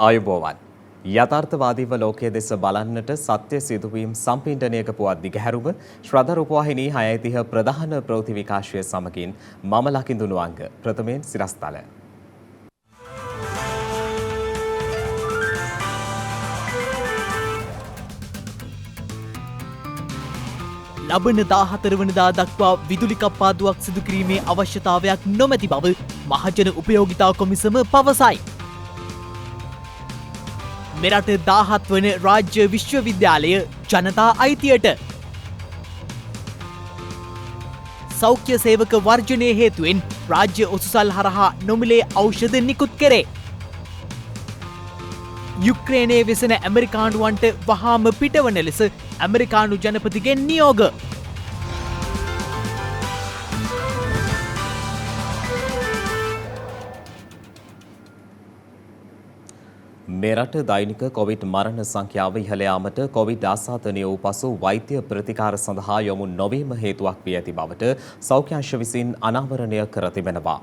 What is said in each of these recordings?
ආයුබෝවන්. යථාර්ථවාදීව ලෝකයේ දෙස බලන්නට සත්‍ය සිදුවීම් සම්පින්ඩනයක පුවත් දිගහැරුව ශ්‍රද්ධා රූපවාහිනී 6:30 ප්‍රධාන ප්‍රවෘත්ති විකාශය සමගින් මම ලකිඳුණු අංග ප්‍රථමයෙන් සිරස්තල. ලබන 14 වනදා දක්වා විදුලි කප්පාදුවක් සිදු කිරීමේ අවශ්‍යතාවයක් නොමැති බව මහජන උපයෝගිතා කොමිසම පවසයි. මෙරට 17 වන රාජ්‍ය විශ්වවිද්‍යාලය ජනතා අයිතියට. සෞඛ්‍ය සේවක වර්ජනය හේතුවෙන් රාජ්‍ය ඔසුසල් හරහා නොමිලේ ඖෂධ නිකුත් කෙරේ. යුක්‍රේනයේ වෙසෙන ඇමරිකානුවන්ට වහාම පිටවන ලෙස ඇමරිකානු ජනපතිගෙන් නියෝග. මෙරට දෛනික කොවිඩ් මරණ සංඛ්‍යාව ඉහළ යාමට කොවිඩ් ආසාදනය වූ පසු වෛද්‍ය ප්‍රතිකාර සඳහා යොමු නොවීම හේතුවක් වී ඇති බවට සෞඛ්‍ය අංශ විසින් අනාවරණය කර තිබෙනවා.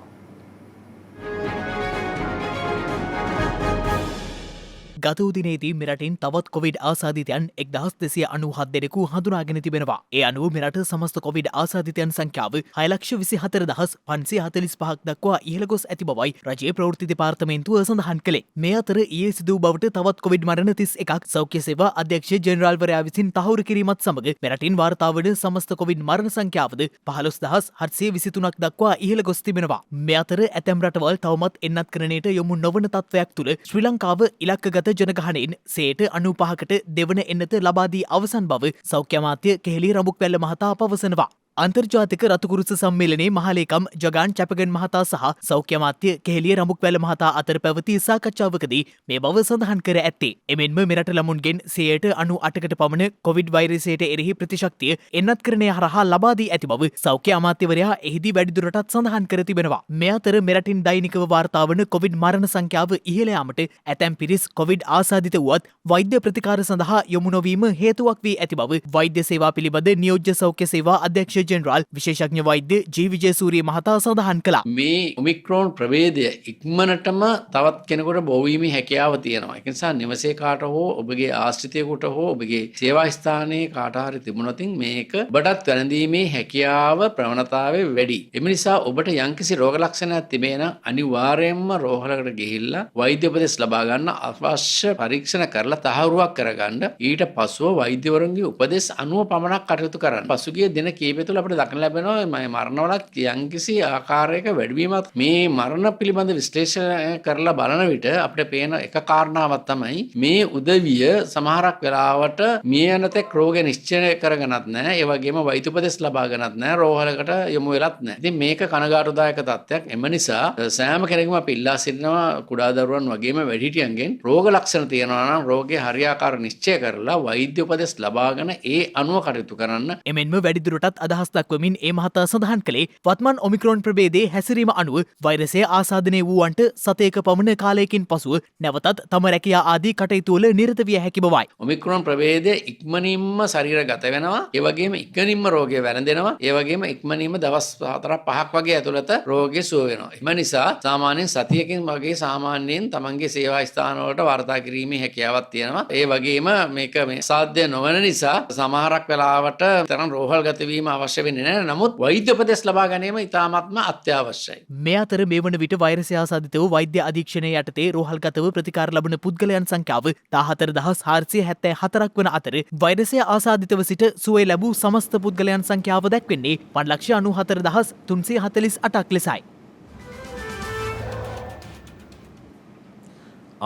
ගත වූ දිනේදී මෙරටින් තවත් කොවිඩ් ආසාදිතයන් 1297 දෙනෙකු හඳුනාගෙන තිබෙනවා. ඒ අනුව මෙරට සමස්ත කොවිඩ් ආසාදිතයන් සංඛ්‍යාව 6,24,545ක් දක්වා ඉහළ ගොස් ඇති බවයි රජයේ ප්‍රවෘත්ති දෙපාර්තමේන්තුව සඳහන් කළේ. මේ අතර ඊයේ සිදු වූ බවට තවත් කොවිඩ් මරණ 31ක් සෞඛ්‍ය සේවා අධ්‍යක්ෂ ජෙනරාල්වරයා විසින් තහවුරු කිරීමත් සමග මෙරටින් වාර්තා වන සමස්ත කොවිඩ් මරණ සංඛ්‍යාවද 15,723ක් දක්වා ඉහළ ගොස් තිබෙනවා. මේ අතර ඇතැම් රටවල් තවමත් එන්නත්කරණයට යොමු නොවන තත්ත්වයක් තුළ ශ්‍රී ලංකාව ඉලක්කගත ජනගහනයෙන් 95%කට දෙවන එන්නත ලබා දී අවසන් බව සෞඛ්‍ය අමාත්‍ය කෙහෙලි රඹුක්වැල්ල මහතා පවසනවා. අන්තර්ජාතික රතුකුරුස සම්මේලනයේ මහලේකම් ජගාන් චැපගන් මහතා සහ සෞඛ්‍ය අමාත්‍ය කෙහෙලිය රඹුක්වැල්ල මහතා අතර පැවති සාකච්ඡාවකදී මේ බව සඳහන් කර ඇත්තේ. එමෙන්ම මෙරට ළමුන්ගෙන් 98%කට පමණ කොවිඩ් වෛරසයට එරෙහි ප්‍රතිශක්තිය එන්නත්කරණය හරහා ලබා දී ඇති බව සෞඛ්‍ය අමාත්‍යවරයා එහිදී වැඩිදුරටත් සඳහන් කර තිබෙනවා. මේ අතර මෙරටින් දෛනිකව වාර්තා වන කොවිඩ් මරණ සංඛ්‍යාව ඉහළ යාමට ඇතැම් පිරිස් කොවිඩ් ආසාදිත වුවත් වෛද්‍ය ප්‍රතිකාර සඳහා යොමු නොවීම හේතුවක් වී ඇති බව වෛද්‍ය සේවා පිළිබඳ නියෝජ්‍ය සෞඛ්‍ය සේවා අධ්‍යක්ෂ ජෙනරාල් විශේෂඥ වෛද්‍ය ජී විජේසූරිය මහතා සඳහන් කළා. මේ ඔමික්‍රෝන් ප්‍රභේදය ඉක්මනටම තවත් කෙනෙකුට බොවීමේ හැකියාව තියෙනවා. ඒ නිසා නිවසේ කාට හෝ ඔබගේ ආශ්‍රිතයෙකුට හෝ ඔබගේ සේවා ස්ථානයේ කාට හරි තිබුණොත් මේක ඔබටත් වැළඳීමේ හැකියාව ප්‍රවණතාවය වැඩි. එම නිසා ඔබට යම්කිසි රෝග ලක්ෂණයක් තිබේ නම් අනිවාර්යයෙන්ම රෝහලකට ගිහිල්ලා වෛද්‍ය උපදෙස් ලබා ගන්න, අවශ්‍ය පරීක්ෂණ කරලා තහවුරුවක් කරගන්න. ඊට පසුව වෛද්‍යවරුන්ගේ උපදෙස් අනුව පමණක් කටයුතු කරන්න. පසුගිය දින කිහිපය තුළ අපිට දක්න ලැබෙනවා මේ මරණවලත් යම්කිසි ආකාරයක වැඩිවීමක්. මේ මරණ පිළිබඳ විශ්ලේෂණය කරලා බලන විට අපිට පේන එක කාරණාවක් තමයි මේ උදවිය සමහරක් වෙලාවට මිය යන තෙක් රෝග නිශ්චය කරගෙනත් නැහැ. ඒ වගේම වෛද්‍ය උපදෙස් ලබාගෙනත් නැහැ. රෝහලකට යොමු වෙලත් නැහැ. ඉතින් මේක කනගාටුදායක තත්ත්වයක්. එම නිසා සෑම කෙනෙකුම අපි ඉල්ලා සිටිනවා කුඩා දරුවන් වගේම වැඩිහිටියන්ගෙන් රෝග ලක්ෂණ තියෙනවා නම් රෝගයේ හරියාකාර නිශ්චය කරලා වෛද්‍ය උපදෙස් ලබාගෙන ඒ අනුව කටයුතු කරන්න. එමෙන්ම වැඩිදුරටත් අදහස් දක්වමින් ඒ මහතා සඳහන් කළේ වත්මන් ඔමික්‍රෝන් ප්‍රභේදයේ හැසිරීම අනුව වෛරසය ආසාදනය වූවන්ට සතයක පමණ කාලයකින් පසුව නැවතත් තම රැකියා ආදී කටයුතු වල නිරත විය හැකි බවයි. ඔමික්‍රෝන් ප්‍රභේදය ඉක්මනින්ම ශරීරගත වෙනවා. ඒ වගේම ඉක්මනින්ම රෝගය වැළඳෙනවා. ඒ වගේම ඉක්මනින්ම දවස් 4-5ක් වගේ ඇතුළත රෝගය සුව වෙනවා. එම නිසා සාමාන්‍යයෙන් සතියකින් වගේ සාමාන්‍යයෙන් තමන්ගේ සේවා ස්ථාන වලට වාර්තා කිරීමේ හැකියාවක් තියෙනවා. ඒ වගේම මේක මේ සාධ්‍ය නොවන නිසා සමහරක් වෙලාවට තරම් රෝහල්ගත වීම අවශ්‍ය වෙන්නේ නැහැ. නමුත් වෛද්‍ය උපදෙස් ලබා ගැනීම ඉතාමත්ම අත්‍යවශ්‍යයි. මේ අතර මේ වන විට වෛරසය ආසාදිත වූ වෛද්‍ය අධීක්ෂණය යටතේ රෝහල්ගතව ප්‍රතිකාර ලබන පුද්ගලයන් සංඛ්‍යාව 14,474ක් වන අතර වෛරසය ආසාදිතව සිට සුවය ලැබූ සමස්ත පුද්ගලයන් සංඛ්‍යාව දැක්වෙන්නේ 1,94,348ක් ලෙසයි.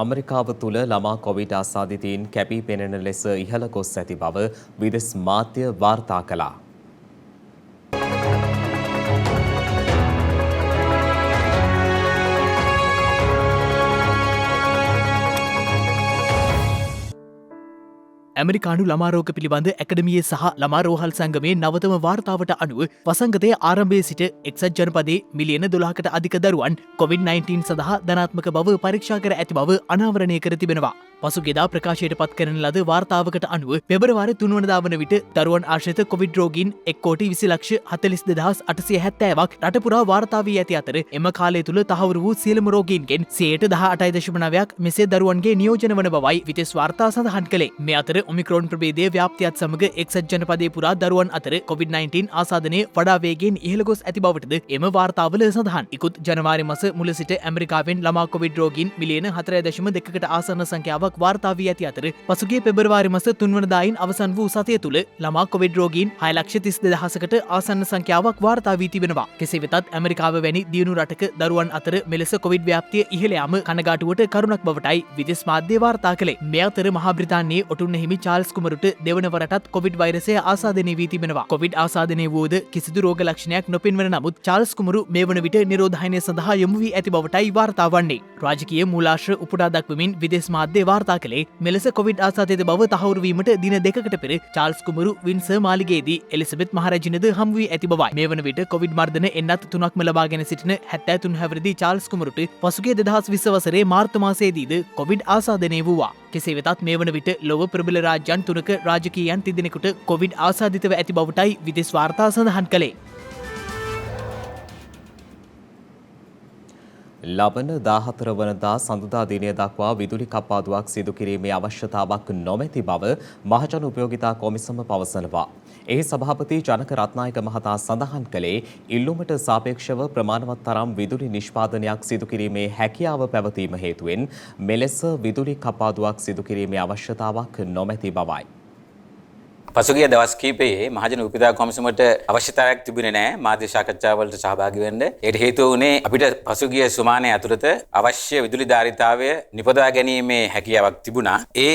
ඇමරිකාව තුළ ළමා කොවිඩ් ආසාදිතයින් කැපී පෙනෙන ලෙස ඉහළ ගොස් ඇති බව විදෙස් මාධ්‍ය වාර්තා කළා. ඇමරිකානු ළමාරෝග පිළිබඳ ඇකඩමියේ සහ ළමාරෝහල් සංගමේ නවතම වාර්තාවට අනුව වසංගතය ආරම්භයේ සිට එක්සත් ජනපදයේ මිලියන 12කට අධික දරුවන් COVID-19 සඳහා ධනාත්මක බව පරීක්ෂා කර ඇති බව අනාවරණය කර තිබෙනවා. පසුගියදා ප්‍රකාශයට පත් කරන ලද වාර්තාවකට අනුව පෙබරවාරි 3 වනදා වන විට දරුවන් ආශ්‍රිත කොවිඩ් රෝගීන් 1,20,42,870ක් රට පුරා වාර්තා වී ඇති අතර එම කාලය තුල තහවුරු වූ සියලුම රෝගීන්ගෙන් 18.9%ක් මෙසේ දරුවන්ගේ නියෝජන වන බවයි විදෙස් වාර්තා සඳහන් කළේ. මේ අතර ඔමික්‍රෝන් ප්‍රභේදයේ ව්‍යාප්තියත් සමග එක්සත් ජනපදයේ පුරා දරුවන් අතර COVID-19 ආසාදනය වඩා වේගයෙන් ඉහළ ගොස් ඇති බවටද එම වාර්තාවල සඳහන්. ඉකුත් ජනවාරි මාස මුල සිට ඇමරිකාවෙන් ළමා කොවිඩ් රෝගීන් මිලියන 4.2කට ආසන්න සංඛ්‍යාවක් වාර්තා වී ඇති අතර පසුගිය පෙබරවාරි මාස 3 වනදායින් අවසන් වූ සතිය තුල ළමා කොවිඩ් රෝගීන් 6,32,000කට ආසන්න සංඛ්‍යාවක් වාර්තා වී තිබෙනවා. කෙසේ වෙතත් ඇමරිකාව වැනි දියුණු රටක දරුවන් අතර මෙලෙස කොවිඩ් ව්‍යාප්තිය ඉහළ යාම කනගාටුවට කරුණක් බවටයි විදෙස් මාධ්‍ය වාර්තා කළේ. මේ අතර මහා බ්‍රිතාන්‍යයේ ඔටුන්න හිමි චාල්ස් කුමරුට දෙවන වරටත් කොවිඩ් වෛරසය ආසාදනය වී තිබෙනවා. කොවිඩ් ආසාදනය වූද කිසිදු රෝග ලක්ෂණයක් නොපෙන්වන නමුත් චාල්ස් කුමරු මේ වන විට නිරෝධායනය සඳහා යොමු වී ඇති බවටයි වාර්තා වන්නේ. රාජකීය මූලාශ්‍ර උපුටා දක්වමින් විදෙස් මාධ්‍ය වාර්තා කළේ මෙලෙස කොවිඩ් ආසාදිත බව තහවුරු වීමට දින දෙකකට පෙර චාල්ස් කුමරු වින්සර් මාලිගයේදී එලිසබෙත් මහරජිනද හමු වී ඇති බවයි. මේ වන විට කොවිඩ් මර්ධන එන්නත් 3ක්ම ලබාගෙන සිටින 73 හැවිරිදි චාල්ස් කුමරුට පසුගිය 2020 වසරේ මාර්තු මාසයේදීද කොවිඩ් ආසාදනය වූවා. කෙසේ වෙතත් මේ වන විට ලොව ප්‍රබල රාජ්‍යයන් 3ක රාජකීයයන් තිදෙනෙකුට කොවිඩ් ආසාදිතව ඇති බවටයි විදෙස් වාර්තා සඳහන් කළේ. ලබන 14 වනදා සඳුදා දිනය දක්වා විදුලි කප්පාදුවක් සිදු කිරීමේ අවශ්‍යතාවක් නොමැති බව මහජන උපයෝගිතා කොමිසම පවසනවා. එහි සභාපති ජනක රත්නායක මහතා සඳහන් කළේ ඉල්ලුමට සාපේක්ෂව ප්‍රමාණවත් තරම් විදුලි නිෂ්පාදනයක් සිදු කිරීමේ හැකියාව පැවතීම හේතුවෙන් මෙලෙස විදුලි කප්පාදුවක් සිදු කිරීමේ අවශ්‍යතාවක් නොමැති බවයි. පසුගිය දවස් කිහිපයේ මහජන උපයෝගිතා කොමිසමට අවශ්‍යතාවයක් තිබුණේ නැහැ මාධ්‍ය සාකච්ඡාවලට සහභාගී වෙන්න. ඒට හේතුව වුණේ අපිට පසුගිය සුමානය ඇතුළත අවශ්‍ය විදුලි ධාරිතාවය නිපදවා ගැනීමේ හැකියාවක් තිබුණා. ඒ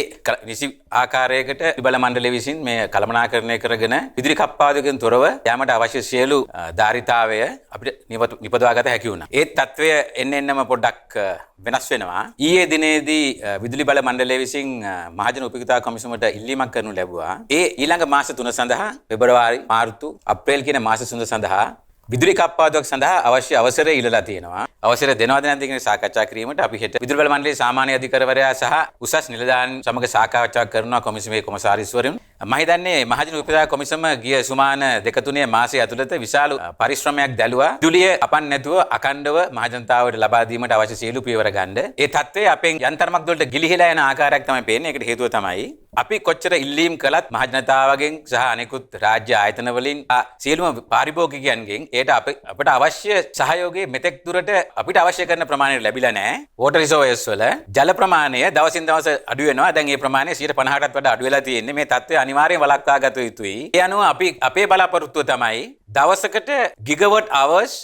නිසි ආකාරයකට විදුලි මණ්ඩලය විසින් මේ කළමනාකරණය කරගෙන විදුලි කප්පාදුවකින් තොරව යාමට අවශ්‍ය සියලු ධාරිතාවය අපිට නිපදවා ගත හැකි වුණා. ඒ තත්ත්වය එන්නම පොඩ්ඩක් වෙනස් වෙනවා. ඊයේ දිනේදී විදුලි බල මණ්ඩලය විසින් මහජන උපයෝගිතා කොමිසමට ඉල්ලීමක් කරනු ලැබුවා. ඒ ඊළඟ මාස 3 සඳහා පෙබරවාරි මාර්තු අප්‍රේල් කියන මාස 3 සඳහා විදුලි කප්පාදුවක් සඳහා අවශ්‍ය අවසරය ඉල්ලලා තියෙනවා. අවසරය දෙනවද නැද්ද කියන සාකච්ඡා කිරීමට අපි හෙට විදුලි බල මණ්ඩලයේ සාමාන්‍ය අධිකාරිවරයා සහ උසස් නිලධාරීන් සමග සාකච්ඡා කරනවා කොමිසමේ කොමසාරිස්වරුන්. මම හිතන්නේ මහජන උපයෝගිතා කොමිසම ගිය සුමාන 2-3 මාසය ඇතුළත විශාල පරිශ්‍රමයක් දැලුවා. විදුලිය අපන් නැතුව අඛණ්ඩව මහජනතාවට ලබා දීමට අවශ්‍ය සියලු පියවර ගන්න. ඒ තත්ත්වය අපෙන් යන්තරමක් දුරට ගිලිහිලා යන ආකාරයක් තමයි පේන්නේ. ඒකට හේතුව තමයි අපි කොච්චර ඉල්ලීම් කළත් මහජනතාවගෙන් සහ අනෙකුත් රාජ්‍ය ආයතන වලින් සියලුම පාරිභෝගිකයන්ගෙන් ඒට අපිට අවශ්‍ය සහයෝගය මෙතෙක් දුරට අපිට අවශ්‍ය කරන ප්‍රමාණයට ලැබිලා නැහැ. වෝටර් රිසර්වර්ස් වල ජල ප්‍රමාණය දවසින් දවස අඩු වෙනවා. දැන් ඒ ප්‍රමාණය 50%ටත් වඩා අඩු වෙලා තියෙන්නේ. මේ තත්ත්වය අනිවාර්යෙන් වළක්වා ගත යුතුයි. ඒ අනුව අපේ බලාපොරොත්තුව තමයි දවසකට ගිගවට් අවර්ස්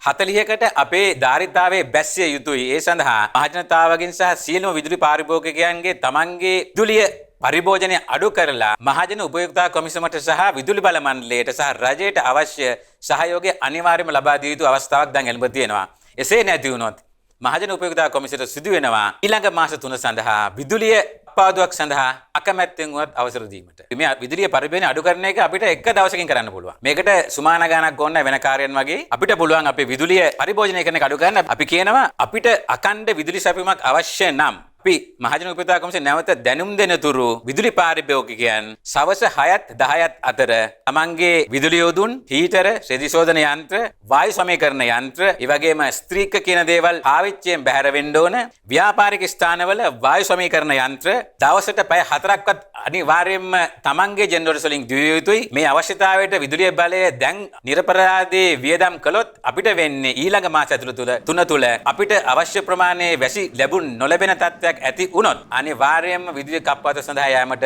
40කට අපේ ධාරිතාවයේ බැස්සිය යුතුයි. ඒ සඳහා මහජනතාවගෙන් සහ සියලුම විදුලි පාරිභෝගිකයන්ගේ තමන්ගේ විදුලිය පරිභෝජනය අඩු කරලා මහජන උපයෝගිතා කොමිසමට සහ විදුලි බල මණ්ඩලයට සහ රජයට අවශ්‍ය සහයෝගය අනිවාර්යයෙන්ම ලබා දිය යුතු අවස්ථාවක් දැන් එළඹ තියෙනවා. එසේ නැති වුණොත් මහජන උපයෝගිතා කොමිසමට සිදු වෙනවා ඊළඟ මාස 3 සඳහා විදුලිය කප්පාදුවක් සඳහා අකමැත්තෙන් වුණත් අවසර දීමට. මේ විදුලිය පරිභෝජනය අඩු කරන එක අපිට එක දවසකින් කරන්න පුළුවන්. මේකට සුමාන ගාණක් ඕන වෙන කාර්යයන් වගේ අපිට පුළුවන් අපේ විදුලිය පරිභෝජනය කරන එක අඩු කරන්න. අපි කියනවා අපිට අඛණ්ඩ විදුලි සැපයීමක් අවශ්‍ය නම් අපි මහජන උපයෝගිතා කොමිසම නැවත දැනුම් දෙන තුරු විදුලි පාරිභෝගිකයන් සවස 6ත් 10ත් අතර තමන්ගේ විදුලි යොදුන්, හීටර, රෙදි ශෝධන යන්ත්‍ර, වායු සමීකරණ යන්ත්‍ර, ඒ වගේම ස්ත්‍රීක කියන දේවල් පාවිච්චියෙන් බැහැර වෙන්න ඕන. ව්‍යාපාරික ස්ථානවල වායු සමීකරණ යන්ත්‍ර දවසට පැය 4ක්වත් අනිවාර්යයෙන්ම තමන්ගේ ජෙනරේටර්ස් වලින් දිය යුතුයි. මේ අවශ්‍යතාවයට විදුලිය බලය දැන් නිර්පරාදී වියදම් කළොත් අපිට වෙන්නේ ඊළඟ මාස තුන තුල අපිට අවශ්‍ය ප්‍රමාණයේ වැසි ලැබුණ නොලැබෙන තත්ත්වයක් ඇති වුණොත් අනිවාර්යයෙන්ම විදුලි කප්පාදුව සඳහා යාමට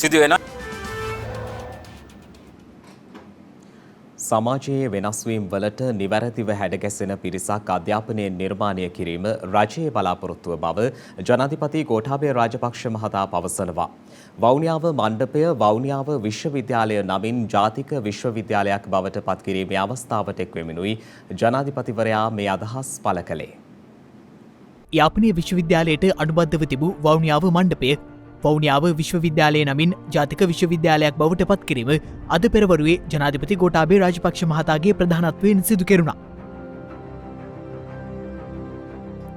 සිදු වෙනවා. සමාජයේ වෙනස්වීම් වලට නිවැරදිව හැඩගැසෙන පිරිසක් අධ්‍යාපනයේ නිර්මාණය කිරීම රජයේ බලාපොරොත්තුව බව ජනාධිපති ගෝඨාභය රාජපක්ෂ මහතා පවසනවා. වවුනියාව මණ්ඩපය වවුනියාව විශ්වවිද්‍යාලය නමින් ජාතික විශ්වවිද්‍යාලයක් බවට පත් කිරීමේ අවස්ථාවට එක්වෙමිනුයි ජනාධිපතිවරයා මේ අදහස් පළ කළේ. යාපනයේ විශ්වවිද්‍යාලයට අනුබද්ධව තිබූ වවුනියාව මණ්ඩපය වෞනියාව විශ්වවිද්‍යාලය නමින් ජාතික විශ්වවිද්‍යාලයක් බවට පත් කිරීම අද පෙරවරුවේ ජනාධිපති ගෝඨාභය රාජපක්ෂ මහතාගේ ප්‍රධානත්වයෙන් සිදු කෙරුණා.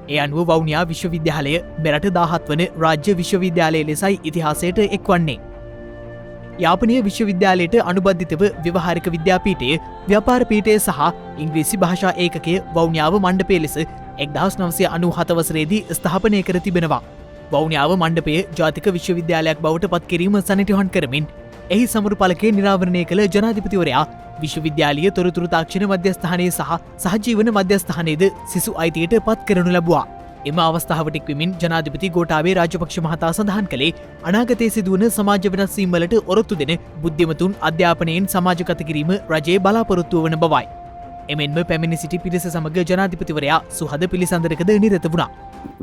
ඒ අනුව වෞනියා විශ්වවිද්‍යාලය මෙරට 17 වන රාජ්‍ය විශ්වවිද්‍යාලය ලෙසයි ඉතිහාසයට එක්වන්නේ. යාපනීය විශ්වවිද්‍යාලයට අනුබද්ධිතව ව්‍යවහාරික විද්‍යාපීඨය, ව්‍යාපාර පීඨය සහ ඉංග්‍රීසි භාෂා ඒකකය වෞනියාව මණ්ඩපය ලෙස 1997 වසරේදී ස්ථාපනය කර තිබෙනවා. වෞනියාව මණ්ඩපය ජාතික විශ්වවිද්‍යාලයක් බවට පත් කිරීම සනිටුහන් කරමින් එහි සමරු පලකය නිරාවරණය කළ ජනාධිපතිවරයා විශ්වවිද්‍යාලීය තොරතුරු තාක්ෂණ මධ්‍යස්ථානයේ සහ සහජීවන මධ්‍යස්ථානයේද සිසු අයිතියට පත් කරනු ලැබුවා. එම අවස්ථාවට එක්වමින් ජනාධිපති ගෝඨාභය රාජපක්ෂ මහතා සඳහන් කළේ අනාගතයේ සිදුවන සමාජ වෙනස් වීම් වලට ඔරොත්තු දෙන බුද්ධිමතුන් අධ්‍යාපනයෙන් සමාජගත කිරීම රජයේ බලාපොරොත්තුව වන බවයි. එමෙන්ම පැමිණි සිටි පිරිස සමග ජනාධිපතිවරයා සුහද පිළිසඳරකද නිරත වුණා.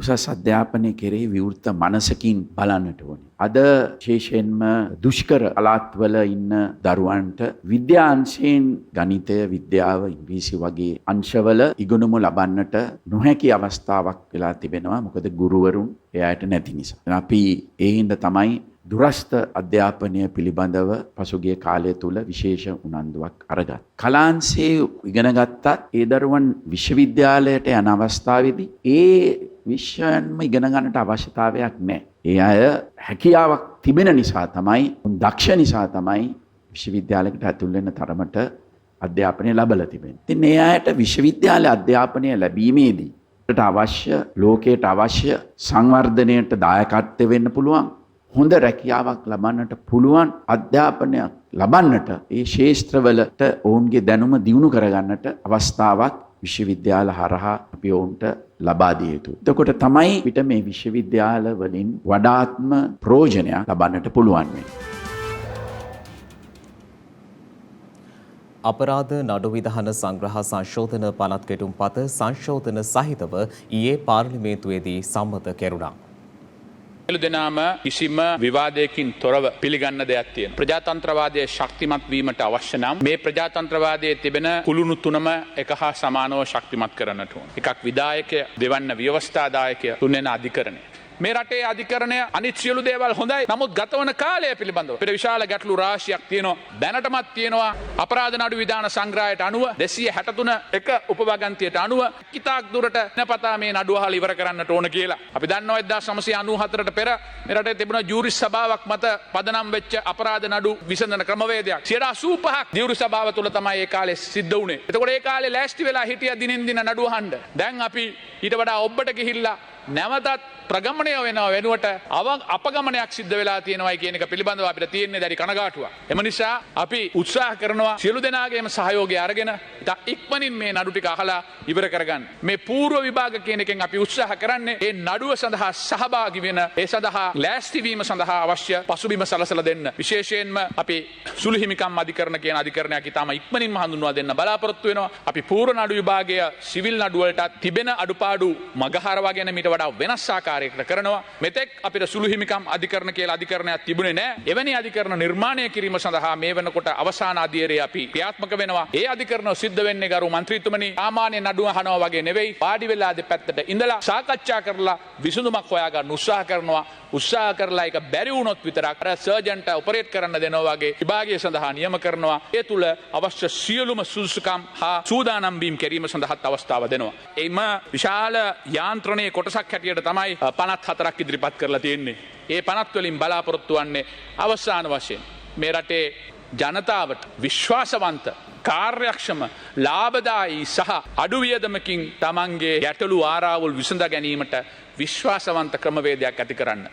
උසස් අධ්‍යාපනය කෙරෙහි විවෘත මනසකින් බලන්නට ඕනේ. අද විශේෂයෙන්ම දුෂ්කර පළාත්වල ඉන්න දරුවන්ට විද්‍යාංශයෙන් ගණිතය, විද්‍යාව, ඉංග්‍රීසි වගේ අංශවල ඉගෙනුම ලබන්නට නොහැකි අවස්ථාවක් වෙලා තිබෙනවා. මොකද ගුරුවරුන් එයාට නැති නිසා. අපි ඒ හින්දා තමයි දුරස්ථ අධ්‍යාපනය පිළිබඳව පසුගිය කාලය තුල විශේෂ උනන්දුවක් අරගත්. කලාංශයේ ඉගෙන ගත්තත් ඒ දරුවන් විශ්වවිද්‍යාලයට යන අවස්ථාවේදී ඒ විෂයන්ම ඉගෙන ගන්නට අවශ්‍යතාවයක් නැහැ. ඒ අය හැකියාවක් තිබෙන නිසා තමයි, දක්ෂ නිසා තමයි විශ්වවිද්‍යාලයකට ඇතුල් වෙන තරමට අධ්‍යාපනය ලැබලා තිබෙන්නේ. ඉතින් ඒ අයට විශ්වවිද්‍යාල අධ්‍යාපනය ලැබීමේදී අවශ්‍ය ලෝකයට අවශ්‍ය සංවර්ධනයට දායකත්වය වෙන්න පුළුවන්. හොඳ රැකියාවක් ලබන්නට පුළුවන් අධ්‍යාපනයක් ලබන්නට ඒ ශාස්ත්‍රවලට ඔවුන්ගේ දැනුම දියුණු කරගන්නට අවස්ථාවක් විශ්වවිද්‍යාල හරහා අපි ඔවුන්ට ලබා දිය යුතුයි. එතකොට තමයි පිට මේ විශ්වවිද්‍යාල වලින් වඩාත්ම ප්‍රයෝජනයක් ලබන්නට පුළුවන් වෙන්නේ. අපරාධ නඩු විධාන සංග්‍රහ සංශෝධන පනත් කෙටුම්පත සංශෝධන සහිතව ඊයේ පාර්ලිමේන්තුවේදී සම්මත කෙරුණා. සියලු දෙනාම කිසිම විවාදයකින් තොරව පිළිගන්න දෙයක් තියෙනවා. ප්‍රජාතන්ත්‍රවාදයේ ශක්තිමත් වීමට අවශ්‍ය නම් මේ ප්‍රජාතන්ත්‍රවාදයේ තිබෙන කුළුණු තුනම එක හා සමානව ශක්තිමත් කරන්නට ඕන. එකක් විධායකය, දෙවන්න ව්‍යවස්ථාදායකය, තුන්වෙනි අධිකරණය. මේ රටේ අධිකරණය අනිත් සියලු දේවල් හොඳයි. නමුත් ගතවන කාලය පිළිබඳව අපිට විශාල ගැටලු රාශියක් තියෙනවා. දැනටමත් තියෙනවා අපරාධ නඩු විධාන සංග්‍රහයට අනුව 263 එක උපවගන්තියට අනුව කිතාක් දුරට නැපතා මේ නඩුව අහලා ඉවර කරන්නට ඕන කියලා. අපි දන්නවා 1994ට පෙර මේ රටේ තිබුණ ජූරි සභාවක් මත පදනම් වෙච්ච අපරාධ නඩු විසඳන ක්‍රමවේදයක් 85ක් ජූරි සභාව තුල තමයි ඒ කාලේ සිද්ධ වුණේ. එතකොට ඒ කාලේ ලෑස්ති වෙලා හිටිය දිනෙන් දින නඩුව අහන්න. දැන් අපි ඊට වඩා ඔබට ගිහිල්ලා නැවතත් ප්‍රගමණය වෙනවා වෙනුවට අපගමනයක් සිද්ධ වෙලා තියෙනවායි කියන එක පිළිබඳව අපිට තියෙන්නේ දැඩි කනගාටුවක්. එම නිසා අපි උත්සාහ කරනවා සියලු දෙනාගේම සහයෝගය අරගෙන ඉතා ඉක්මනින් මේ නඩු ටික අහලා ඉවර කරගන්න. මේ పూర్ව විභාග කියන එකෙන් අපි උත්සාහ කරන්නේ මේ නඩුව සඳහා සහභාගී වෙන, ඒ සඳහා ලෑස්ති වීම සඳහා අවශ්‍ය පසුබිම සලසලා දෙන්න. විශේෂයෙන්ම අපි සුළු හිමිකම් අධිකරණ කියන අධිකරණයක් ඉතාම ඉක්මනින්ම හඳුන්වා දෙන්න බලාපොරොත්තු වෙනවා. අපි పూర్ව නඩු විභාගය සිවිල් නඩු වලට තිබෙන අඩුපාඩු මගහරවා ගැන මීට වඩා වෙනස් ආකාරයකට කරනවා. මෙතෙක් අපිට සුළු හිමිකම් අධිකරණ කියලා අධිකරණයක් තිබුණේ නැහැ. එවැනි අධිකරණ නිර්මාණය කිරීම සඳහා මේ වෙනකොට අවසාන අධීරයේ අපි ක්‍රියාත්මක වෙනවා. ඒ අධිකරණ සිද්ධ වෙන්නේ ගරු මන්ත්‍රීතුමනි සාමාන්‍ය නඩුව අහනවා වගේ නෙවෙයි. පාඩි වෙලා දෙපැත්තට ඉඳලා සාකච්ඡා කරලා විසඳුමක් හොයාගන්න උත්සාහ කරනවා. උත්සාහ කරලා ඒක බැරි වුණොත් විතරක් අර සර්ජන්ට ඔපරේට් කරන්න දෙනවා වගේ විභාගය සඳහා නියම කරනවා. ඒ තුල අවශ්‍ය සියලුම සුදුසුකම් හා සූදානම් වීම කිරීම සඳහාත් අවස්ථාව දෙනවා. එයිම විශාල යාන්ත්‍රණයේ කොටසක් හැටියට තමයි 54ක් ඉදිරිපත් කරලා තියෙන්නේ. ඒ 50 වලින් බලාපොරොත්තු වෙන්නේ අවසාන වශයෙන් මේ රටේ ජනතාවට විශ්වාසවන්ත, කාර්යක්ෂම, ලාභදායී සහ අඩු වියදමකින් තමන්ගේ ගැටලු ආරාවුල් විසඳ ගැනීමට විශ්වාසවන්ත ක්‍රමවේදයක් ඇති කරන්න.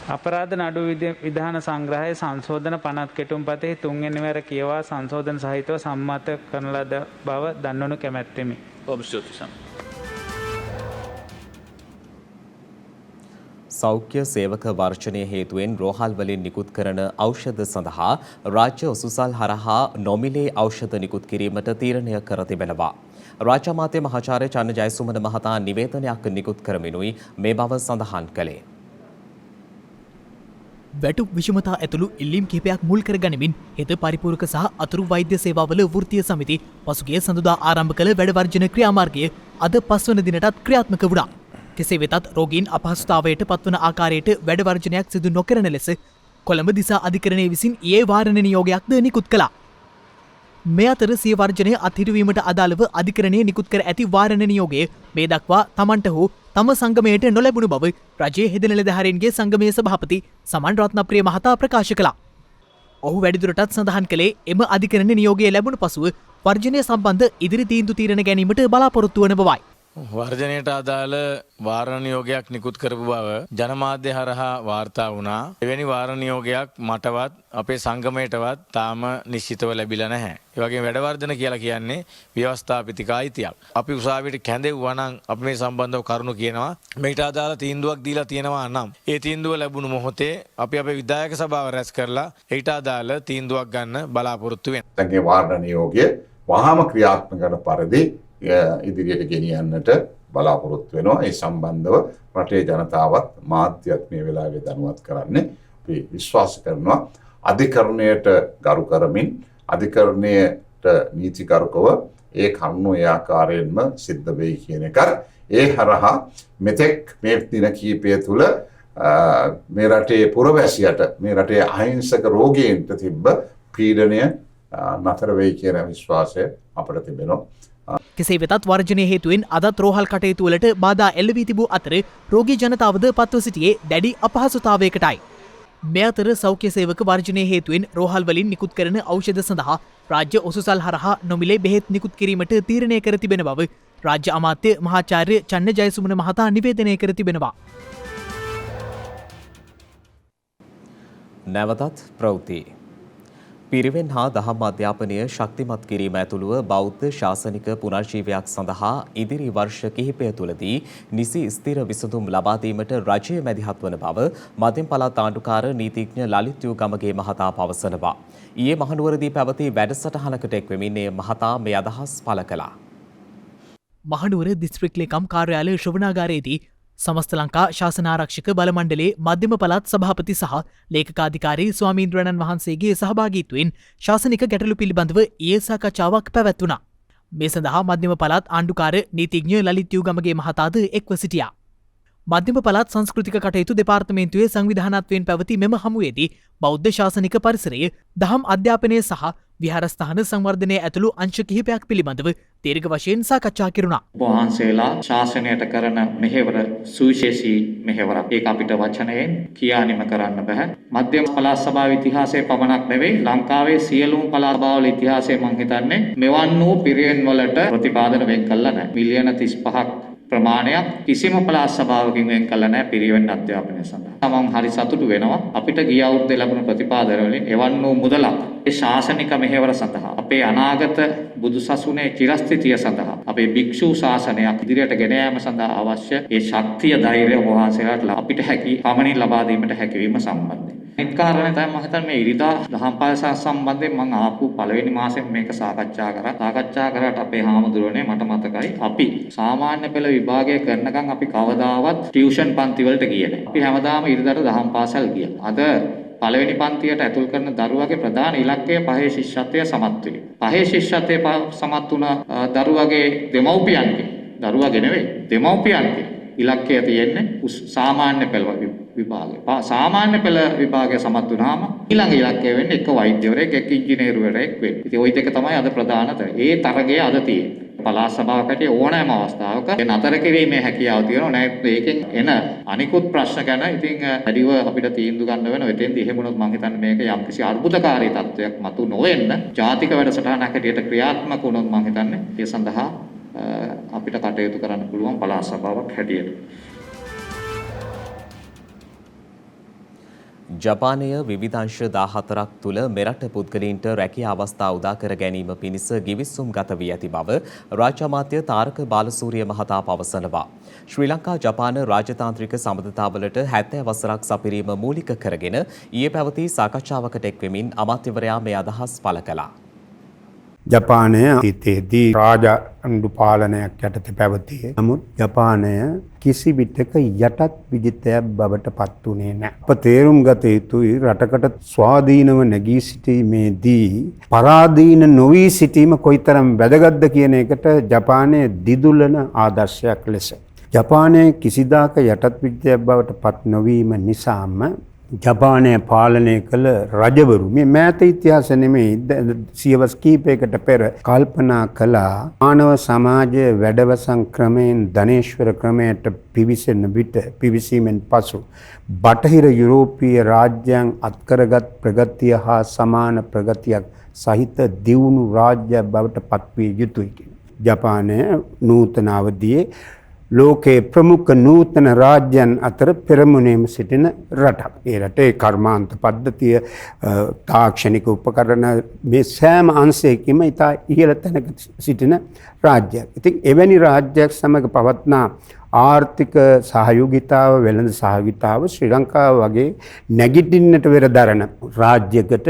අපරාධ නඩු විධාන සංග්‍රහයේ සංශෝධන පනත් කෙටුම්පතෙහි 3 වෙනි වර කියවා සංශෝධන සහිතව සම්මත කරන ලද බව දන්වනු කැමැත්තෙමි. සෞඛ්‍ය සේවක වර්ජනය හේතුවෙන් රෝහල් වලින් නිකුත් කරන ඖෂධ සඳහා රාජ්‍ය ඔසුසල් හරහා නොමිලේ ඖෂධ නිකුත් කිරීමට තීරණය කර තිබෙනවා. රාජ්‍ය අමාත්‍ය මහාචාර්ය චන්න ජයසුමන මහතා නිවේදනයක් නිකුත් කරමිනුයි මේ බව සඳහන් කළේ. වැටුප් විෂමතා ඇතුළු ඉල්ලීම් කිහිපයක් මුල් කර ගනිමින් හෙද පරිපූර්ණක සහ අතුරු වෛද්‍ය සේවාවල වෘත්තීය සමිති පසුගිය සඳුදා ආරම්භ කළ වැඩ වර්ජන ක්‍රියාමාර්ගය අද 5 වන දිනටත් ක්‍රියාත්මක වුණා. කෙසේ වෙතත් රෝගීන් අපහසුතාවයට පත්වන ආකාරයට වැඩ වර්ජනයක් සිදු නොකරන ලෙස කොළඹ දිසා අධිකරණය විසින් ඊයේ වාරණ නියෝගයක්ද නිකුත් කළා. මේ අතර සිය වර්ජනය අත්හිටුවීමට අදාළව අධිකරණය නිකුත් කර ඇති වාරණ නියෝගය මේ දක්වා තමන්ට හෝ තම සංගමයට නොලැබුණු බව රජයේ හෙද නිලධාරීන්ගේ සංගමයේ සභාපති සමන් රත්නප්‍රිය මහතා ප්‍රකාශ කළා. ඔහු වැඩිදුරටත් සඳහන් කළේ එම අධිකරණ නියෝගය ලැබුණු පසුව වර්ජනය සම්බන්ධ ඉදිරි තීන්දුව తీරන ගැනීමට බලාපොරොත්තු වන බවයි. වර්ජනයට අදාළ වාරණ නියෝගයක් නිකුත් කරපු බව ජනමාධ්‍ය හරහා වාර්තා වුණා. එවැනි වාරණ නියෝගයක් මටවත් අපේ සංගමයටවත් තාම නිශ්චිතව ලැබිලා නැහැ. ඒ වගේම වැඩවර්ධන කියලා කියන්නේ ව්‍යවස්ථාපිතික අයිතියක්. අපි උසාවියට කැඳෙව්වා නම් අපි මේ සම්බන්ධව කරුණු කියනවා. මේකට අදාළ තීන්දුවක් දීලා තියෙනවා නම් ඒ තීන්දුව ලැබුණු මොහොතේ අපි අපේ විධායක සභාව රැස් කරලා ඊට අදාළ තීන්දුවක් ගන්න බලාපොරොත්තු වෙනවා. දැන්ගේ වාරණ නියෝගය වහාම ක්‍රියාත්මක කරන පරිදි ඉදිරියට ගෙනියන්නට බලාපොරොත්තු වෙනවා. ඒ සම්බන්ධව රටේ ජනතාවත් මාධ්‍යත් මේ වෙලාවේ දැනුවත් කරන්නේ අපි විශ්වාස කරනවා. අධිකරණයට ගරු කරමින් අධිකරණයට නීතිගරුකව ඒ කරුණු ඒ ආකාරයෙන්ම සිද්ධ වෙයි කියන එක. ඒ හරහා මෙතෙක් මේ දින කීපය තුළ මේ රටේ පුරවැසියට මේ රටේ අහිංසක රෝගීන්ට තිබ්බ පීඩනය නතර වෙයි කියන විශ්වාසය අපට තිබෙනවා. කෙසේ වෙතත් වර්ජනය හේතුවෙන් අදත් රෝහල් කටයුතු වලට බාධා එල්ල වී තිබූ අතර රෝගී ජනතාවද පත්ව සිටියේ දැඩි අපහසුතාවයකටයි. මේ අතර සෞඛ්‍ය සේවක වර්ජනය හේතුවෙන් රෝහල් වලින් නිකුත් කරන ඖෂධ සඳහා රාජ්‍ය ඔසුසල් හරහා නොමිලේ බෙහෙත් නිකුත් කිරීමට තීරණය කර තිබෙන බව රාජ්‍ය අමාත්‍ය මහාචාර්ය චන්න ජයසුමන මහතා නිවේදනය කර තිබෙනවා. නැවතත් ප්‍රවෘත්ති. පිරිවෙන් හා දහම් අධ්‍යාපනය ශක්තිමත් කිරීම ඇතුළුව බෞද්ධ ශාසනික පුනර්ජීවයක් සඳහා ඉදිරි වර්ෂ කිහිපය තුළදී නිසි ස්ථිර විසඳුම් ලබා දීමට රජය මැදිහත් වන බව මධ්‍යම පළාත් ආණ්ඩුකාර නීතිඥ ලලිත් යුගමගේ මහතා පවසනවා. ඊයේ මහනුවරදී පැවති වැඩසටහනකට එක්වෙමින් ඒ මහතා මේ අදහස් පළ කළා. මහනුවර දිස්ත්‍රික් ලේකම් කාර්යාලය ශ්‍රවණාගාරයේදී සමස්ත ලංකා ශාසනාරක්ෂක බල මණ්ඩලයේ මධ්‍යම පළාත් සභාපති සහ ලේකකාධිකාරී ස්වාමීන්ද්‍රයන්න් වහන්සේගේ සහභාගීත්වයෙන් ශාසනික ගැටලු පිළිබඳව ඊයේ සාකච්ඡාවක් පැවැත්වුණා. මේ සඳහා මධ්‍යම පළාත් ආණ්ඩුකාර නීතිඥ ලලිත් යුගමගේ මහතාද එක්ව සිටියා. මධ්‍යම පළාත් සංස්කෘතික කටයුතු දෙපාර්තමේන්තුවේ සංවිධානත්වයෙන් පැවති මෙම හමුවේදී බෞද්ධ ශාසනික පරිසරය, දහම් අධ්‍යාපනය සහ විහාරස්ථාන සංවර්ධනය ඇතුළු අංශ කිහිපයක් පිළිබඳව දීර්ඝ වශයෙන් සාකච්ඡා කෙරුණා. වහන්සේලා ශාසනයට කරන මෙහෙවර සුවිශේෂී මෙහෙවරක්. ඒක අපිට වචනයෙන් කියානිම කරන්න බෑ. මධ්‍යම පළාත් සභාවේ ඉතිහාසයේ පමණක් නෙවෙයි ලංකාවේ සියලුම පළාත් සභාවල ඉතිහාසයේ මම හිතන්නේ මෙවන් වූ පිරිවෙන් වලට ප්‍රතිපාදන වෙන් කළා නැහැ. මිලියන 35ක් ප්‍රමාණයක් කිසිම පළාත් සභාවකින් වෙන් කළා නැහැ පිරිවෙන් අධ්‍යාපනය සඳහා. මම හරි සතුටු වෙනවා අපිට ගිය අවුරුද්දේ ලැබුණු ප්‍රතිපාදන වලින් එවන් වූ මුදලක් ඒ ශාසනික මෙහෙවර සඳහා අපේ අනාගත බුදුසසුනේ චිරස්ථිතිය සඳහා අපේ භික්ෂු ශාසනයක් ඉදිරියට ගෙන යාම සඳහා අවශ්‍ය ඒ ශක්තිය ධෛර්යය වහන්සේලාට අපිට හැකි පමණින් ලබා දීමට හැකියවීම සම්බන්ධයි. අනිත් කාරණේ තමයි මම හිතන්නේ මේ ඉරිදා දහම් පාසල් සම්බන්ධයෙන් මම ආපු පළවෙනි මාසෙම මේක සාකච්ඡා කරා. සාකච්ඡා කරාට අපේ හාමුදුරනේ මට මතකයි අපි සාමාන්‍ය පෙළ විභාගය කරනකම් අපි කවදාවත් ටියුෂන් පන්ති වලට ගියේ නැහැ. අපි හැමදාම ඉරිදාට දහම් පාසල් ගියා. අද පළවෙනි පන්තියට ඇතුල් කරන දරුවගේ ප්‍රධාන ඉලක්කය පහේ ශිෂ්‍යත්වය සමත් වීම. පහේ ශිෂ්‍යත්වය සමත් වුණ දරුවගේ දෙමව්පියන්ගේ දරුවගේ නෙවෙයි දෙමව්පියන්ගේ ඉලක්කය තියෙන්නේ සාමාන්‍ය පෙළ විභාගය. සාමාන්‍ය පෙළ විභාගය සමත් වුණාම ඊළඟ ඉලක්කය වෙන්නේ එක වෛද්‍යවරයෙක්, එක් ඉංජිනේරුවරයෙක් වෙන්නේ. ඉතින් ওই දෙක තමයි අද ප්‍රධාන තර. ඒ තරගය අද තියෙන්නේ. පළාත් සභාවකට ඕනෑම අවස්ථාවක නතර කිරීමේ හැකියාව තියෙනවා. නැත්නම් ඒකෙන් එන අනිකුත් ප්‍රශ්න ගැන ඉතින් වැඩිව අපිට තීන්දුව ගන්න වෙන වෙතෙන්දී එහෙම වුණොත් මම හිතන්නේ මේක යම්කිසි අර්බුදකාරී තත්වයක් මතු නොවෙන්න ජාතික වැඩසටහනක් හැටියට ක්‍රියාත්මක වුණොත් මම හිතන්නේ ඒ සඳහා අපිට කටයුතු කරන්න පුළුවන් පළාත් සභාවක් හැටියට. ජපානය විවිධංශ 14ක් තුළ මෙරට පුද්ගලයින්ට රැකියා අවස්ථා උදා කර ගැනීම පිණිස ගිවිසුම් ගත වී ඇති බව රාජ්‍ය අමාත්‍ය තාරක බාලසූරිය මහතා පවසනවා. ශ්‍රී ලංකා ජපාන රාජතාන්ත්‍රික සම්බන්ධතාවලට 70 වසරක් සපිරීම මූලික කරගෙන ඊයේ පැවති සාකච්ඡාවකට එක්වෙමින් අමාත්‍යවරයා මේ අදහස් පළ කළා. ජපානය අතීතයේදී රාජාණ්ඩු පාලනයක් යටතේ පැවතියේ. නමුත් ජපානය කිසි විටක යටත් විජිතයක් බවට පත් වුණේ නැහැ. අප තේරුම් ගත යුතුයි රටකට ස්වාධීනව නැගී සිටීමේදී පරාධීන නොවී සිටීම කොයිතරම් වැදගත්ද කියන එකට ජපානය දිදුලන ආදර්ශයක් ලෙස ජපානයේ කිසිදාක යටත් විද්‍යාවක් බවට පත් නොවීම නිසාම ජපානය පාලනය කළ රජවරු මේ මෑත ඉතිහාස නෙමෙයි සියවස් කීපයකට පෙර කල්පනා කළා මානව සමාජය වැඩවසම් ක්‍රමයෙන් ධනේශ්වර ක්‍රමයට පිවිසෙන විට පිවිසීමෙන් පසු බටහිර යුරෝපීය රාජ්‍යයන් අත්කරගත් ප්‍රගතිය හා සමාන ප්‍රගතියක් සහිත දියුණු රාජ්‍යයක් බවට පත්විය යුතුයි කියන. ජපානය නූතන අවධියේ ලෝකයේ ප්‍රමුඛ නූතන රාජ්‍යයන් අතර පෙරමුණේම සිටින රටක්. ඒ රටේ කර්මාන්ත පද්ධතිය තාක්ෂණික උපකරණ මේ සෑම අංශයකින්ම ඉතා ඉහළ තැනක සිටින රාජ්‍යයක්. ඉතින් එවැනි රාජ්‍යයක් සමග පවත්නා ආර්ථික සහයෝගිතාව වෙළඳ සහයෝගිතාව ශ්‍රී ලංකාව වගේ නැගිටින්නට වෙර දරන රාජ්‍යයකට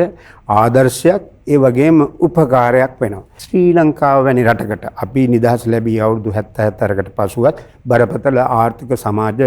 ආදර්ශයක් ඒ වගේම උපකාරයක් වෙනවා. ශ්‍රී ලංකාව වැනි රටකට අපි නිදහස් ලැබී අවුරුදු 74කට පසුවත් බරපතල ආර්ථික සමාජ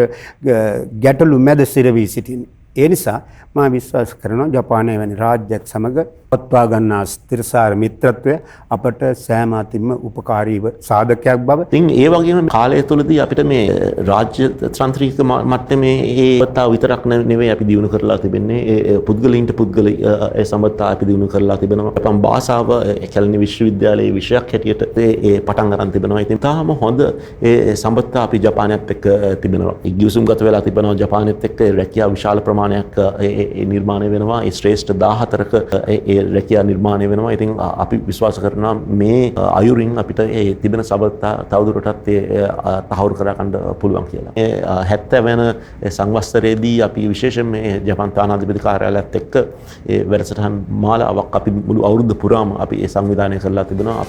ගැටලු මැද සිරවී සිටින්නේ. ඒ නිසා මා විශ්වාස කරනවා ජපානය වැනි රාජ්‍යයක් සමග පත්වා ගන්නා ස්ථිරසාර මිත්‍රත්වය අපට සෑම අතින්ම උපකාරීව සාධකයක් බව. ඉතින් ඒ වගේම කාලය තුළදී අපිට මේ රාජ්‍ය තාන්ත්‍රික මට්ටමේ ඒ සම්බන්ධතාව විතරක් නෙවෙයි අපි දිනු කරලා තිබෙන්නේ ඒ පුද්ගලයින්ට ඒ සම්බන්ධතාව අපි දිනු කරලා තිබෙනවා. අපම් භාෂාව කැලණි විශ්වවිද්‍යාලයේ විෂයක් හැටියට ඒ පටන් ගන්න තිබෙනවා. ඉතින් තාම හොඳ ඒ සම්බන්ධතාව අපි ජපානයත් එක්ක තිබෙනවා. ගිවිසුම්ගත වෙලා තිබෙනවා ජපානයත් එක්ක රැකියාව විශාල ප්‍රමාණයක් නිර්මාණය වෙනවා. ඒ ශ්‍රේෂ්ඨ 17ක ඒ රැකියා නිර්මාණය වෙනවා. ඉතින් අපි විශ්වාස කරනවා මේ අයුරින් අපිට ඒ තිබෙන සබඳතා තවදුරටත් තහවුරු කරගන්න පුළුවන් කියලා. 70 වෙන සංවත්සරයේදී අපි විශේෂයෙන් මේ ජපාන් තානාධිපති කාර්යාලයත් එක්ක ඒ වැඩසටහන් මාලාවක් අපි මුළු අවුරුද්ද පුරාම අපි ඒ සංවිධානය කරලා තිබෙනවා.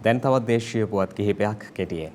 දැන් තවත් දේශීය පුවත් කිහිපයක් කෙටියෙන්.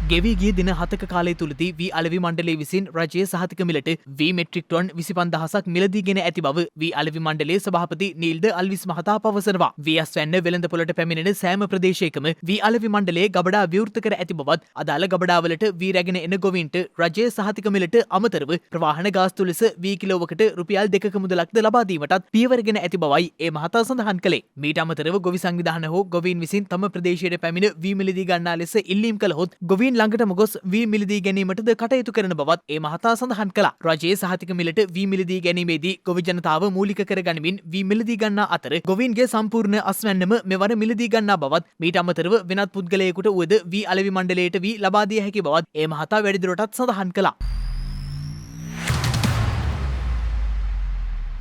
ගෙවී ගිය දින 7ක කාලය තුලදී වී අලෙවි මණ්ඩලය විසින් රජයේ සහතික මිලට වී මෙට්‍රික් ටොන් 25000ක් මිලදීගෙන ඇති බව වී අලෙවි මණ්ඩලයේ සභාපති නීල්ද අල්විස් මහතා පවසනවා. වී අස්වැන්න වෙළඳපොළට පැමිණෙන සෑම ප්‍රදේශයකම වී අලෙවි මණ්ඩලයේ ගබඩා විවෘත කර ඇති බවත් අදාළ ගබඩාවලට වී රැගෙන එන ගොවීන්ට රජයේ සහතික මිලට අමතරව ප්‍රවාහන ගාස්තු ලෙස වී කිලෝවකට රුපියල් 2ක මුදලක්ද ලබා දීමටත් පියවරගෙන ඇති බවයි ඒ මහතා සඳහන් කළේ. මීට අමතරව ගොවි සංවිධාන හෝ ගොවීන් විසින් තම ප්‍රදේශයට පැමිණ වී මිලදී ගන්නා ලෙස ඉල්ලීම් කළහොත් ගොවීන් ළඟටම ගොස් වී මිලදී ගැනීමටද කටයුතු කරන බවත් ඒ මහතා සඳහන් කළා. රජයේ සහතික මිලට වී මිලදී ගැනීමේදී ගොවි ජනතාව මූලික කරගනිමින් වී මිලදී ගන්නා අතර ගොවීන්ගේ සම්පූර්ණ අස්වැන්නම මෙවර මිලදී ගන්නා බවත් මීට අමතරව වෙනත් පුද්ගලයෙකුට උවද වී අලෙවි මණ්ඩලයට වී ලබා දිය හැකි බවත් ඒ මහතා වැඩිදුරටත් සඳහන් කළා.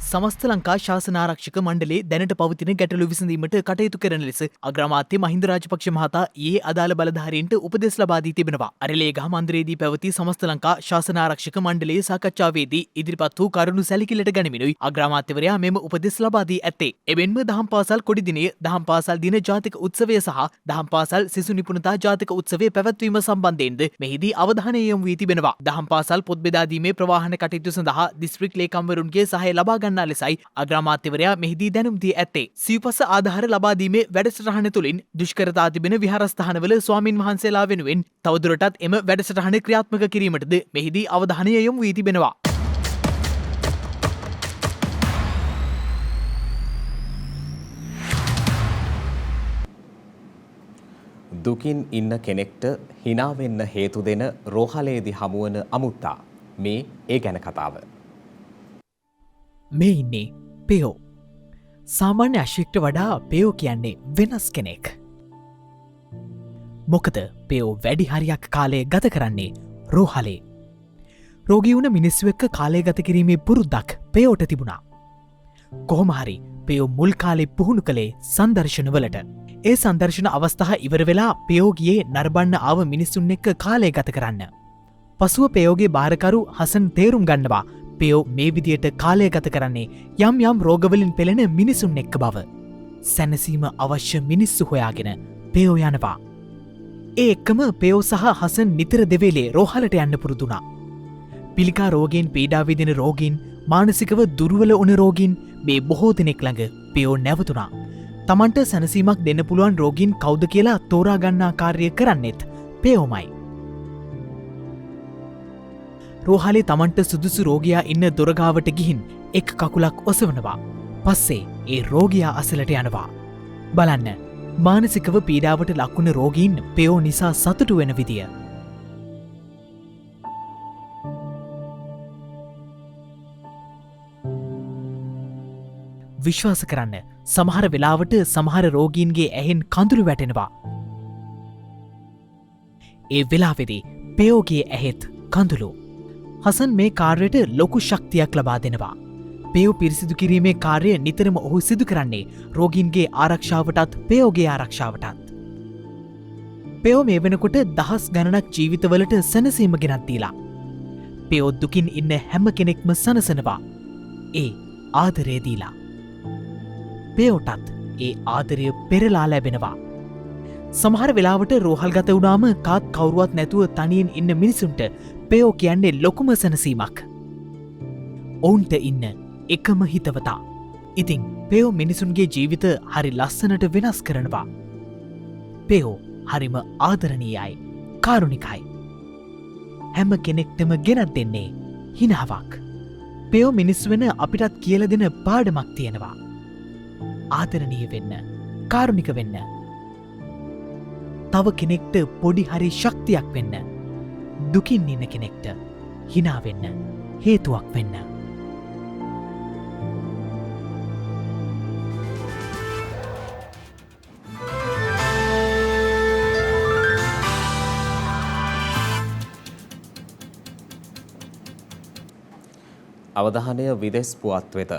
සමස්ත ලංකා ශාසනාරක්ෂක මණ්ඩලයේ දැනට පවතින ගැටලු විසඳීමට කටයුතු කරන ලෙස අග්‍රාමාත්‍ය මහින්ද රාජපක්ෂ මහතා ඊයේ අදාළ බලධාරීන්ට උපදෙස් ලබා දී තිබෙනවා. අරලේගහ මන්දිරයේදී පැවති සමස්ත ලංකා ශාසනාරක්ෂක මණ්ඩලයේ සාකච්ඡාවේදී ඉදිරිපත් වූ කරුණු සැලකිල්ලට ගනිමිනුයි අග්‍රාමාත්‍යවරයා මෙම උපදෙස් ලබා දී ඇත්තේ. එමෙන්ම දහම් පාසල් කොඩි දිනය, දහම් පාසල් දින ජාතික උත්සවය සහ දහම් පාසල් සිසු නිපුණතා ජාතික උත්සවය පැවැත්වීම සම්බන්ධයෙන්ද මෙහිදී අවධානය යොමු වී තිබෙනවා. දහම් පාසල් පොත් බෙදා දීමේ ප්‍රවාහන කටයුතු සඳහා දිස්ත්‍රික් ලේකම්වරුන්ගේ සහාය ලබා ගන්නා ලෙසයි අග්‍රාමාත්‍යවරයා මෙහිදී දැනුම් දී ඇත්තේ. සිව්පස ආධාර ලබා දීමේ වැඩසටහන තුළින් දුෂ්කරතා තිබෙන විහාරස්ථානවල ස්වාමින් වහන්සේලා වෙනුවෙන් තවදුරටත් එම වැඩසටහන ක්‍රියාත්මක කිරීමටද මෙහිදී අවධානය යොමු වී තිබෙනවා. දුකින් ඉන්න කෙනෙක්ට hina වෙන්න හේතු දෙන රෝහලේදී හමුවන අමුත්තා. මේ ඒ ගැන කතාව. මේ ඉන්නේ පෙයෝ. සාමාන්‍ය අශ්වික්ට වඩා පෙයෝ කියන්නේ වෙනස් කෙනෙක්. මොකද පෙයෝ වැඩි හරියක් කාලය ගත කරන්නේ රෝහලේ. රෝගී වුණ මිනිස්සු එක්ක කාලය ගත කිරීමේ පුරුද්දක් පෙයෝට තිබුණා. කොහොම හරි පෙයෝ මුල් කාලේ පුහුණු කළේ සංදර්ශනවලට. ඒ සංදර්ශන අවස්ථා ඉවර වෙලා පෙයෝගියේ නරබන්න ආව මිනිස්සුන් එක්ක කාලය ගත කරන්න. පසුව පෙයෝගේ භාරකරු හසන් තේරුම් ගන්නවා පෙයෝ මේ විදියට කාලය ගත කරන්නේ යම් යම් රෝගවලින් පෙළෙන මිනිසුන් එක්ක බව. සැනසීම අවශ්‍ය මිනිස්සු හොයාගෙන පෙයෝ යනවා. ඒ එක්කම පෙයෝ සහ හසන් නිතර දෙවේලේ රෝහලට යන්න පුරුදුනා. පිළිකා රෝගීන් පීඩා විඳින රෝගීන් මානසිකව දුර්වල වුණ රෝගීන් මේ බොහෝ දෙනෙක් ළඟ පෙයෝ නැවතුණා. තමන්ට සැනසීමක් දෙන්න පුළුවන් රෝගීන් කවුද කියලා තෝරාගන්නා කාර්ය කරන්නෙත් පෙයෝමයි. රෝහලේ තමන්ට සුදුසු රෝගයා ඉන්න දොරගාවට ගිහින් එක් කකුලක් ඔසවනවා. පස්සේ ඒ රෝගයා අසලට යනවා. බලන්න මානසිකව පීඩාවට ලක්වුණ රෝගීන් පෙයෝ නිසා සතුටු වෙන විදිය. විශ්වාස කරන්න සමහර වෙලාවට සමහර රෝගීන්ගේ ඇහෙන් කඳුළු වැටෙනවා. ඒ වෙලාවෙදී පෙයෝගේ ඇහෙත් කඳුළු. හසන් මේ කාර්යට ලොකු ශක්තියක් ලබා දෙනවා. පෙයෝ පිරිසිදු කිරීමේ කාර්ය නිතරම ඔහු සිදු කරන්නේ රෝගීන්ගේ ආරක්ෂාවටත් පෙයෝගේ ආරක්ෂාවටත්. පෙයෝ මේ වෙනකොට දහස් ගණනක් ජීවිතවලට සැනසීම ගෙනත් දීලා. පෙයෝ දුකින් ඉන්න හැම කෙනෙක්ම සනසනවා. ඒ ආදරය දීලා. පෙයෝටත් ඒ ආදරය පෙරලා ලැබෙනවා. සමහර වෙලාවට රෝහල්ගත වුණාම කාත් කවුරුවත් නැතුව තනියෙන් ඉන්න මිනිසුන්ට පෙයෝ කියන්නේ ලොකුම සැනසීමක්. ඔවුන්ට ඉන්න එකම හිතවතා. ඉතින් පෙයෝ මිනිසුන්ගේ ජීවිත හරි ලස්සනට වෙනස් කරනවා. පෙයෝ හරිම ආදරණීයයි, කාරුණිකයි. හැම කෙනෙක්ටම ගෙනත් දෙන්නේ හිනාවක්. පෙයෝ මිනිස් වෙන අපිටත් කියල දෙන පාඩමක් තියෙනවා. ආදරණීය වෙන්න, කාරුණික වෙන්න. තව කෙනෙක්ට පොඩි හරි ශක්තියක් වෙන්න. දුකින් ඉන්න කෙනෙක්ට හිනාවෙන්න හේතුවක් වෙන්න. අවධානය විදෙස් පුවත් වෙත.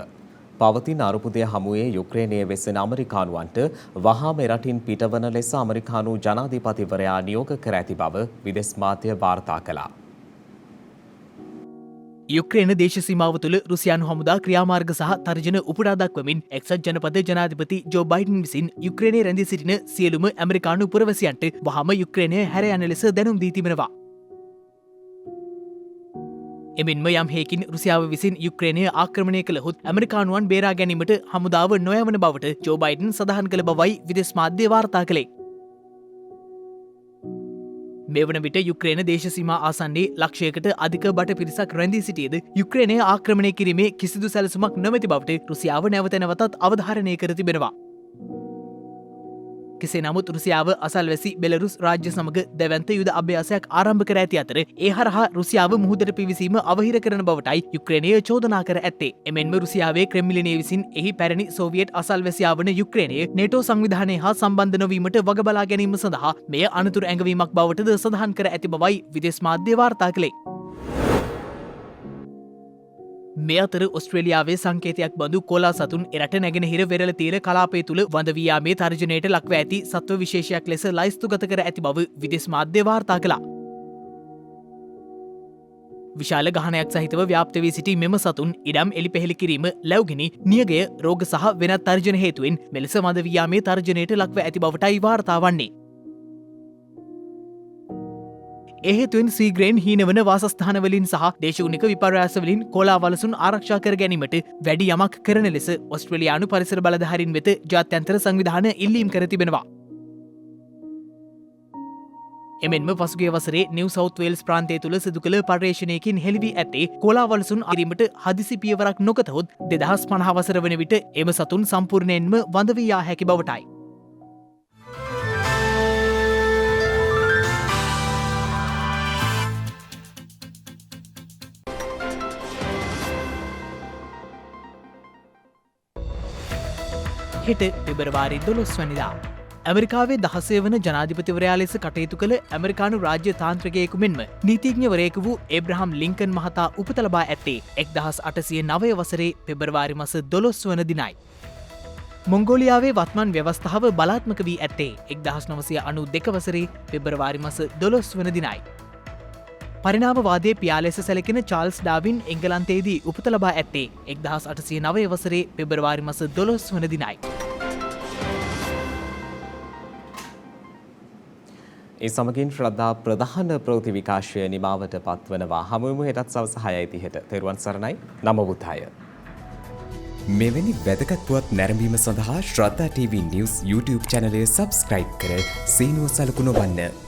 පවතින අරුපුදය හමුවේ යුක්‍රේනයේ වෙසෙන අමරිකානුවන්ට වහාම එරටින් පිටවන ලෙස අමරිකානු ජනාධිපතිවරයා නියෝග කර ඇති බව විදෙස් මාධ්‍ය වාර්තා කළා. යුක්‍රේන දේශසීමාව තුළ රුසියානු හමුදා ක්‍රියාමාර්ග සහ තර්ජන උපුටා දක්වමින් එක්සත් ජනපද ජනාධිපති ජෝ බයිඩන් විසින් යුක්‍රේනයේ රැඳී සිටින සියලුම ඇමරිකානු පුරවැසියන්ට වහාම යුක්‍රේනය හැර යන ලෙස දැනුම් දී තිබෙනවා. එමෙන්ම යම් හේකින් රුසියාව විසින් යුක්‍රේනය ආක්‍රමණය කළහොත් ඇමරිකානුවන් බේරා ගැනීමට හමුදාව නොයවන බවට ජෝ බයිඩන් සඳහන් කළ බවයි විදෙස් මාධ්‍ය වාර්තා කළේ. මේ වන විට යුක්‍රේන දේශසීමා ආසන්නයේ ලක්ෂයකට අධික බට පිරිසක් රැඳී සිටියද යුක්‍රේනය ආක්‍රමණය කිරීමේ කිසිදු සැලසුමක් නොමැති බවට රුසියාව නැවත නැවතත් අවධාරණය කර තිබෙනවා. කෙසේ නමුත් රුසියාව අසල්වැසි බෙලරුස් රාජ්‍ය සමග දැවන්ත යුද අභ්‍යාසයක් ආරම්භ කර ඇති අතර ඒ හරහා රුසියාව මුහුදට පිවිසීම අවහිර කරන බවටයි යුක්‍රේනය චෝදනා කර ඇත්තේ. එමෙන්ම රුසියාවේ ක්‍රෙම්ලිනය විසින් එහි පැරණි සෝවියට් අසල්වැසියා වන යුක්‍රේනය නේටෝ සංවිධානය හා සම්බන්ධ නොවීමට වගබලා ගැනීම සඳහා මෙය අනතුරු ඇඟවීමක් බවටද සඳහන් කර ඇති බවයි විදෙස් මාධ්‍ය වාර්තා කළේ. මේ අතර ඔස්ට්‍රේලියාවේ සංකේතයක් බඳු කොලා සතුන් එරට නැගෙනහිර වෙරළ තීර කලාපය තුළ වඳවයාමේ තර්ජනයට ලක්ව ඇති සත්ව විශේෂයක් ලෙස ලයිස්තුගත කර ඇති බව විදෙස් මාධ්‍ය වාර්තා කළා. විශාල ගහනයක් සහිතව ව්‍යාප්ත වී සිටි මෙම සතුන් ඉඩම් එලි පෙහෙලි කිරීම, ලැබ්ගිනි, නියගය, රෝග සහ වෙනත් තර්ජන හේතුවෙන් මෙලෙස වඳවයාමේ තර්ජනයට ලක්ව ඇති බවටයි වාර්තා වන්නේ. එහෙතුවෙන් සීග්‍රේන් හීනවන වාසස්ථානවලින් සහ දේශගුණික විපර්යාසවලින් කොලා වලසුන් ආරක්ෂා කර ගැනීමට වැඩි යමක් කරන ලෙස ඔස්ට්‍රේලියානු පරිසර බලධාරීන් වෙත ජාත්‍යන්තර සංවිධාන ඉල්ලීම් කර තිබෙනවා. එමෙන්ම පසුගිය වසරේ නිව් සවුත් වේල්ස් ප්‍රාන්තය තුළ සිදු කළ පර්යේෂණයකින් හෙළිවී ඇත්තේ කොලා වලසුන් අරීමට හදිසි පියවරක් නොගතහොත් 2050 වසර වන විට එම සතුන් සම්පූර්ණයෙන්ම වඳ වී යා හැකි බවටයි. හෙට පෙබරවාරි 12 වැනිදා ඇමරිකාවේ 16 වන ජනාධිපතිවරයා ලෙස කටයුතු කළ ඇමරිකානු රාජ්‍ය තාන්ත්‍රිකයෙකු මෙන්ම නීතිඥවරයෙකු වූ ඒබ්‍රහම් ලින්කන් මහතා උපත ලබා ඇත්තේ 1809 වසරේ පෙබරවාරි මාස 12 වන දිනයි. මොංගෝලියාවේ වත්මන් ව්‍යවස්ථාව බලාත්මක වී ඇත්තේ 1992 වසරේ පෙබරවාරි මාස 12 වන දිනයි. පරිණාමවාදයේ පියා ලෙස සැලකෙන චාල්ස් ඩාවින් එංගලන්තයේදී උපත ලබා ඇත්තේ 1809 වසරේ පෙබරවාරි මාස 12 වන දිනයි. ඒ සමගින් ශ්‍රද්ධා ප්‍රධාන ප්‍රවෘත්ති විකාශය නිමාවට පත්වනවා. හමුවෙමු හෙටත් සවස 6:30ට. තෙරුවන් සරණයි. නම බුද්ධාය. මෙවැනි වැදගත් පුවත් නැරඹීම සඳහා ශ්‍රද්ධා TV News YouTube channel එක subscribe කර සීනුව සලකුණ වන්න.